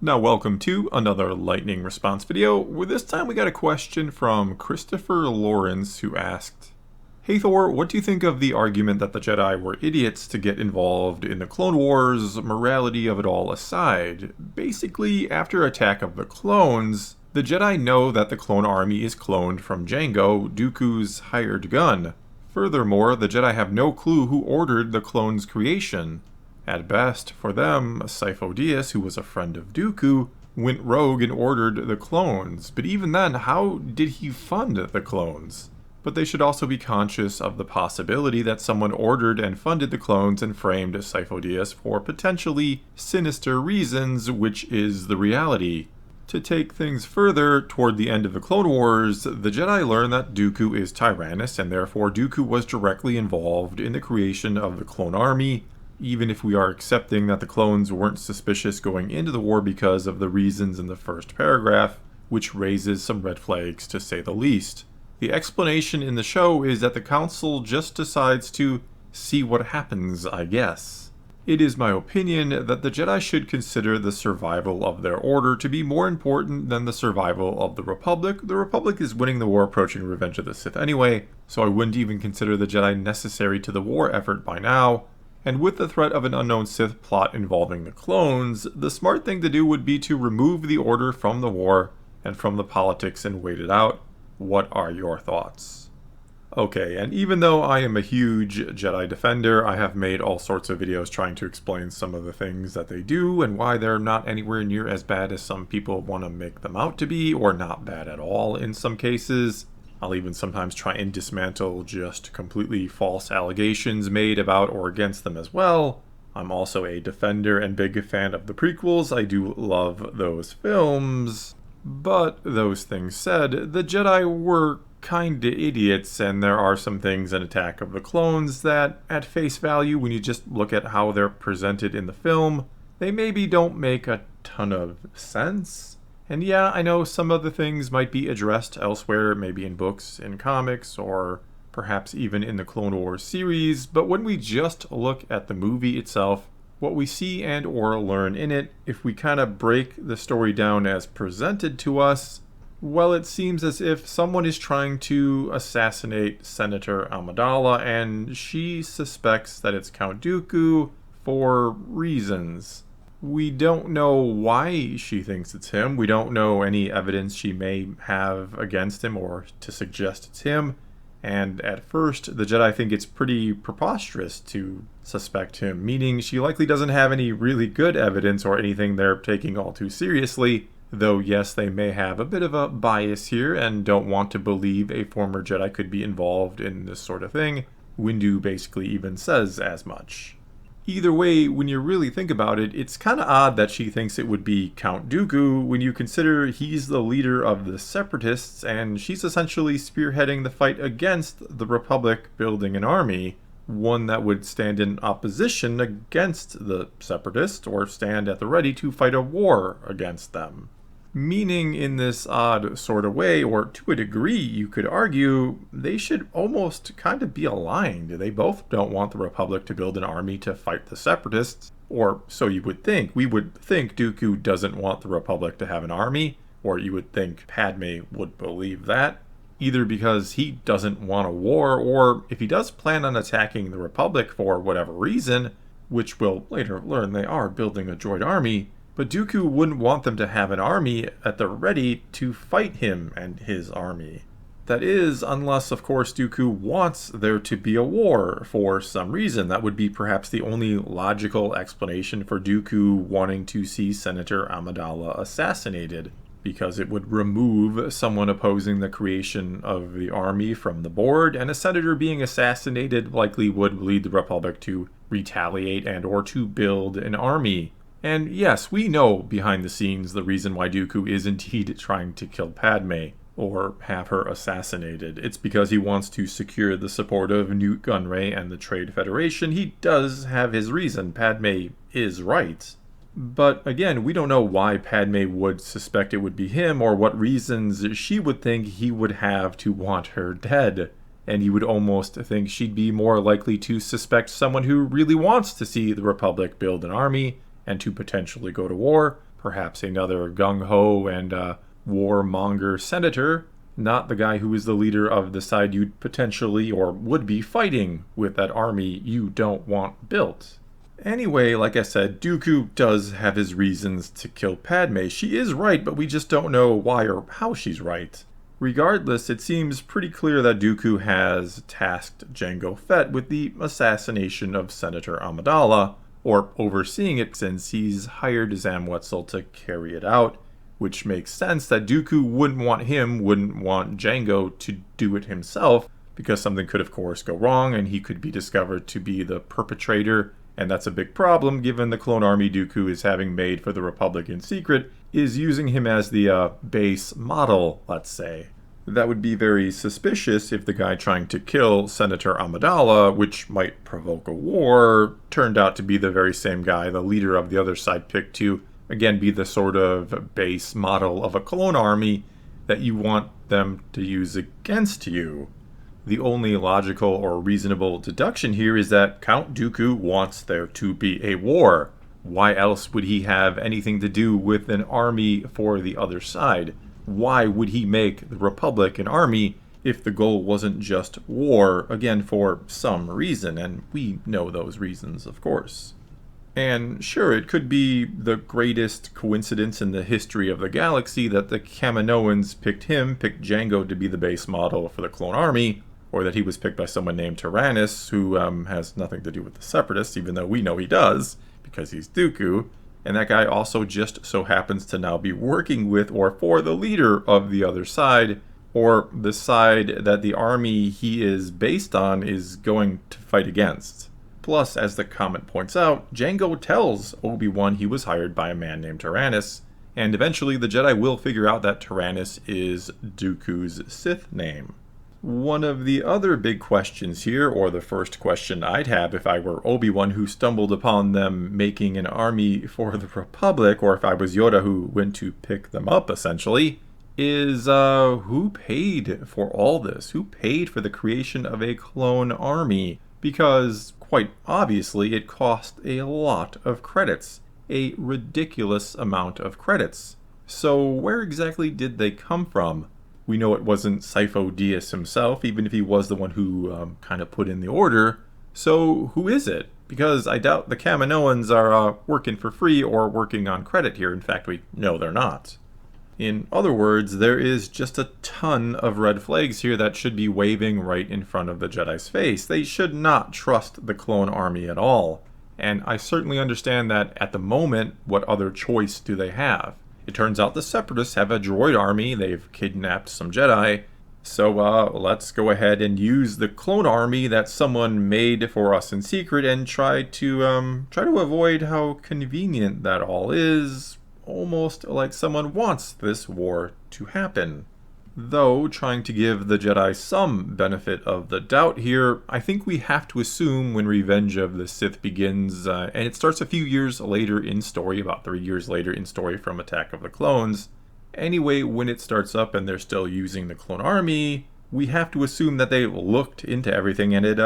Now welcome to another lightning response video, where this time we got a question from Christopher Lawrence who asked, "Hey Thor, what do you think of the argument that the Jedi were idiots to get involved in the Clone Wars, morality of it all aside? Basically, after Attack of the Clones, the Jedi know that the clone army is cloned from Jango, Dooku's hired gun. Furthermore, the Jedi have no clue who ordered the clone's creation. At best, for them, Sifo-Dyas, who was a friend of Dooku, went rogue and ordered the clones. But even then, how did he fund the clones? But they should also be conscious of the possibility that someone ordered and funded the clones and framed Sifo-Dyas for potentially sinister reasons, which is the reality. To take things further, toward the end of the Clone Wars, the Jedi learn that Dooku is Tyrannus, and therefore Dooku was directly involved in the creation of the clone army, even if we are accepting that the clones weren't suspicious going into the war because of the reasons in the first paragraph, which raises some red flags to say the least. The explanation in the show is that the Council just decides to see what happens, I guess. It is my opinion that the Jedi should consider the survival of their order to be more important than the survival of the Republic. The Republic is winning the war approaching Revenge of the Sith anyway, so I wouldn't even consider the Jedi necessary to the war effort by now. And with the threat of an unknown Sith plot involving the clones, the smart thing to do would be to remove the Order from the war and from the politics and wait it out. What are your thoughts? Okay, and even though I am a huge Jedi defender, I have made all sorts of videos trying to explain some of the things that they do and why they're not anywhere near as bad as some people want to make them out to be, or not bad at all in some cases. I'll even sometimes try and dismantle just completely false allegations made about or against them as well. I'm also a defender and big fan of the prequels. I do love those films. But those things said, the Jedi were kinda idiots, and there are some things in Attack of the Clones that, at face value, when you just look at how they're presented in the film, they maybe don't make a ton of sense. And yeah, I know some of the things might be addressed elsewhere, maybe in books, in comics, or perhaps even in the Clone Wars series, but when we just look at the movie itself, what we see and or learn in it, if we kind of break the story down as presented to us, well, it seems as if someone is trying to assassinate Senator Amidala, and she suspects that it's Count Dooku for reasons. We don't know why she thinks it's him. We don't know any evidence she may have against him or to suggest it's him. And at first, the Jedi think it's pretty preposterous to suspect him, meaning she likely doesn't have any really good evidence or anything they're taking all too seriously. Though yes, they may have a bit of a bias here and don't want to believe a former Jedi could be involved in this sort of thing. Windu basically even says as much. Either way, when you really think about it, it's kind of odd that she thinks it would be Count Dooku when you consider he's the leader of the Separatists and she's essentially spearheading the fight against the Republic building an army, one that would stand in opposition against the Separatists or stand at the ready to fight a war against them. Meaning, in this odd sort of way, or to a degree you could argue, they should almost kind of be aligned. They both don't want the Republic to build an army to fight the Separatists, or so you would think. We would think Dooku doesn't want the Republic to have an army, or you would think Padmé would believe that, either because he doesn't want a war, or if he does plan on attacking the Republic for whatever reason, which we'll later learn they are building a droid army, but Dooku wouldn't want them to have an army at the ready to fight him and his army. That is, unless of course Dooku wants there to be a war for some reason. That would be perhaps the only logical explanation for Dooku wanting to see Senator Amidala assassinated, because it would remove someone opposing the creation of the army from the board, and a senator being assassinated likely would lead the Republic to retaliate and or to build an army. And yes, we know behind the scenes the reason why Dooku is indeed trying to kill Padmé, or have her assassinated. It's because he wants to secure the support of Newt Gunray and the Trade Federation. He does have his reason. Padmé is right. But again, we don't know why Padmé would suspect it would be him, or what reasons she would think he would have to want her dead. And you would almost think she'd be more likely to suspect someone who really wants to see the Republic build an army, and to potentially go to war, perhaps another gung-ho and warmonger senator, not the guy who is the leader of the side you'd potentially or would be fighting with that army you don't want built. Anyway, like I said, Dooku does have his reasons to kill Padmé. She is right, but we just don't know why or how she's right. Regardless, it seems pretty clear that Dooku has tasked Jango Fett with the assassination of Senator Amidala, or overseeing it since he's hired Zam Wetzel to carry it out, which makes sense that Dooku wouldn't want Jango to do it himself, because something could of course go wrong and he could be discovered to be the perpetrator, and that's a big problem given the clone army Dooku is having made for the Republic in secret is using him as the base model, let's say. That would be very suspicious if the guy trying to kill Senator Amidala, which might provoke a war, turned out to be the very same guy the leader of the other side picked to, again, be the sort of base model of a clone army that you want them to use against you. The only logical or reasonable deduction here is that Count Dooku wants there to be a war. Why else would he have anything to do with an army for the other side? Why would he make the Republic an army if the goal wasn't just war, again, for some reason, and we know those reasons, of course. And sure, it could be the greatest coincidence in the history of the galaxy that the Kaminoans picked Jango to be the base model for the clone army, or that he was picked by someone named Tyrannus, who has nothing to do with the Separatists, even though we know he does, because he's Dooku. And that guy also just so happens to now be working with or for the leader of the other side, or the side that the army he is based on is going to fight against. Plus, as the comment points out, Jango tells Obi-Wan he was hired by a man named Tyrannus, and eventually the Jedi will figure out that Tyrannus is Dooku's Sith name. One of the other big questions here, or the first question I'd have if I were Obi-Wan who stumbled upon them making an army for the Republic, or if I was Yoda who went to pick them up essentially, is who paid for all this? Who paid for the creation of a clone army? Because, quite obviously, it cost a lot of credits. A ridiculous amount of credits. So where exactly did they come from? We know it wasn't Sifo Dyas himself, even if he was the one who kind of put in the order. So who is it? Because I doubt the Kaminoans are working for free or working on credit here. In fact, we know they're not. In other words, there is just a ton of red flags here that should be waving right in front of the Jedi's face. They should not trust the clone army at all. And I certainly understand that at the moment, what other choice do they have? It turns out the Separatists have a droid army. They've kidnapped some Jedi. So let's go ahead and use the clone army that someone made for us in secret and try to avoid how convenient that all is. Almost like someone wants this war to happen. Though, trying to give the Jedi some benefit of the doubt here, I think we have to assume when Revenge of the Sith begins, and it starts a few years later in story, about 3 years later in story from Attack of the Clones. Anyway, when it starts up and they're still using the clone army, we have to assume that they looked into everything and it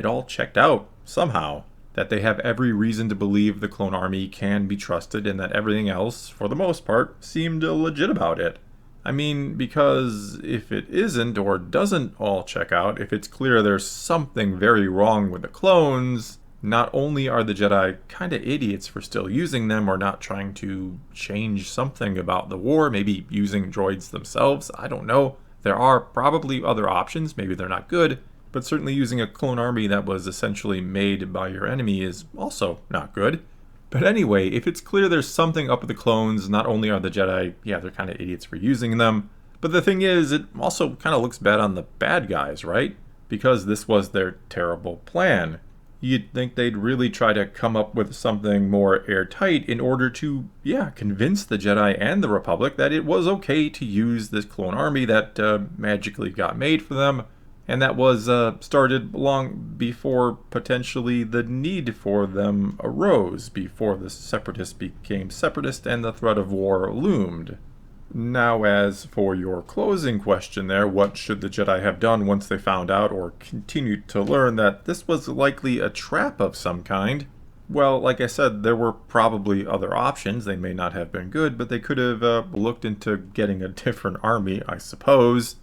all checked out somehow. That they have every reason to believe the clone army can be trusted and that everything else, for the most part, seemed legit about it. I mean, because if it isn't or doesn't all check out, if it's clear there's something very wrong with the clones, not only are the Jedi kind of idiots for still using them or not trying to change something about the war, maybe using droids themselves, I don't know. There are probably other options, maybe they're not good, but certainly using a clone army that was essentially made by your enemy is also not good. But anyway, if it's clear there's something up with the clones, not only are the Jedi, they're kind of idiots for using them, but the thing is, it also kind of looks bad on the bad guys, right? Because this was their terrible plan. You'd think they'd really try to come up with something more airtight in order to, convince the Jedi and the Republic that it was okay to use this clone army that magically got made for them, and that was started long before potentially the need for them arose, before the Separatists became Separatist and the threat of war loomed. Now, as for your closing question there, what should the Jedi have done once they found out or continued to learn that this was likely a trap of some kind? Well, like I said, there were probably other options. They may not have been good, but they could have looked into getting a different army, I suppose.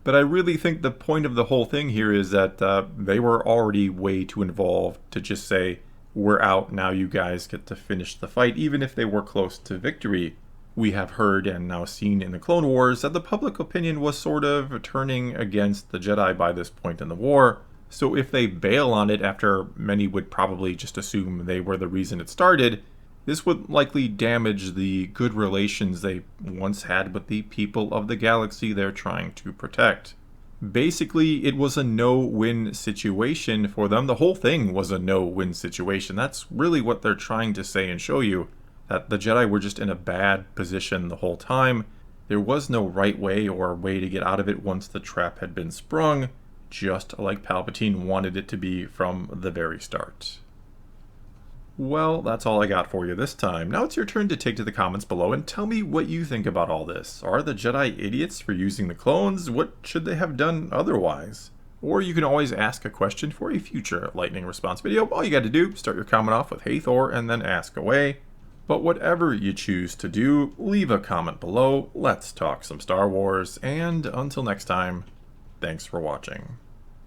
But I really think the point of the whole thing here is that they were already way too involved to just say, we're out, now you guys get to finish the fight, even if they were close to victory. We have heard and now seen in the Clone Wars that the public opinion was sort of turning against the Jedi by this point in the war. So if they bail on it after many would probably just assume they were the reason it started, this would likely damage the good relations they once had with the people of the galaxy they're trying to protect. Basically, it was a no-win situation for them. The whole thing was a no-win situation. That's really what they're trying to say and show you, that the Jedi were just in a bad position the whole time. There was no right way or way to get out of it once the trap had been sprung, just like Palpatine wanted it to be from the very start. Well, that's all I got for you this time. Now it's your turn to take to the comments below and tell me what you think about all this. Are the Jedi idiots for using the clones? What should they have done otherwise? Or you can always ask a question for a future lightning response video. All you got to do, start your comment off with "Hey Thor" and then ask away. But whatever you choose to do, leave a comment below. Let's talk some Star Wars, and until next time, thanks for watching.